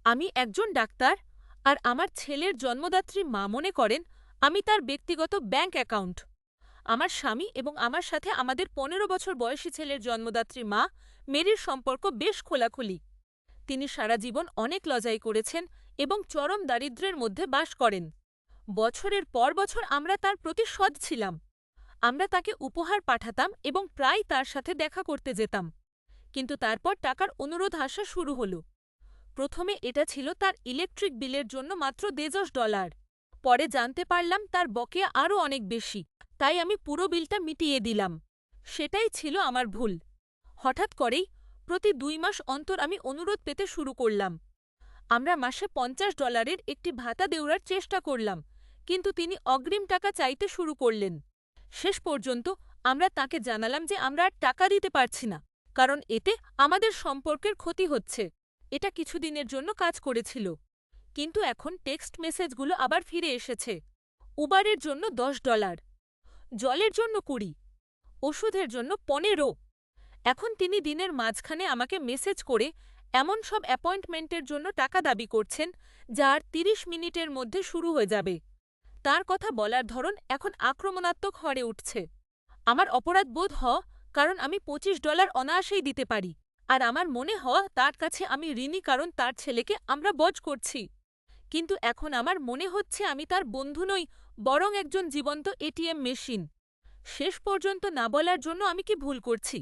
আমি একজন ডাক্তার আর আমার ছেলের জন্মদাত্রী মা মনে করেন আমি তার ব্যক্তিগত ব্যাঙ্ক অ্যাকাউন্ট। আমার স্বামী এবং আমার সাথে আমাদের ১৫ বছর বয়সী ছেলের জন্মদাত্রী মা মেরির সম্পর্ক বেশ খোলাখুলি। তিনি সারা জীবন অনেক লজাই করেছেন এবং চরম দারিদ্র্যের মধ্যে বাস করেন। বছরের পর বছর আমরা তার প্রতি সৎ ছিলাম। আমরা তাকে উপহার পাঠাতাম এবং প্রায় তার সাথে দেখা করতে যেতাম। কিন্তু তারপর টাকার অনুরোধ আসা শুরু হলো। প্রথমে এটা ছিল তার ইলেকট্রিক বিলের জন্য মাত্র $১৫। পরে জানতে পারলাম তার বকেয়া আরও অনেক বেশি, তাই আমি পুরো বিলটা মিটিয়ে দিলাম। সেটাই ছিল আমার ভুল। হঠাৎ করেই প্রতি ২ মাস অন্তর আমি অনুরোধ পেতে শুরু করলাম। আমরা মাসে $৫০ একটি ভাতা দেওয়ার চেষ্টা করলাম, কিন্তু তিনি অগ্রিম টাকা চাইতে শুরু করলেন। শেষ পর্যন্ত আমরা তাকে জানালাম যে আমরা আর টাকা দিতে পারছি না, কারণ এতে আমাদের সম্পর্কের ক্ষতি হচ্ছে। এটা কিছুদিনের জন্য কাজ করেছিল, কিন্তু এখন টেক্সট মেসেজগুলো আবার ফিরে এসেছে। উবারের জন্য $১০, জলের জন্য ২০, ওষুধের জন্য ১৫। এখন তিনি দিনের মাঝখানে আমাকে মেসেজ করে এমন সব অ্যাপয়েন্টমেন্টের জন্য টাকা দাবি করছেন যা আর ৩০ মিনিটের মধ্যে শুরু হয়ে যাবে। তার কথা বলার ধরন এখন আক্রমণাত্মক হয়ে উঠছে। আমার অপরাধ বোধ হওয়া কারণ আমি $২৫ অনায়াসেই দিতে পারি, আর আমার মনে হওয়া তার কাছে আমি ঋণী কারণ তার ছেলেকে আমরা বজ করছি। কিন্তু এখন আমার মনে হচ্ছে আমি তার বন্ধু নই, বরং একজন জীবন্ত এটিএম মেশিন। শেষ পর্যন্ত না বলার জন্য আমি কি ভুল করছি?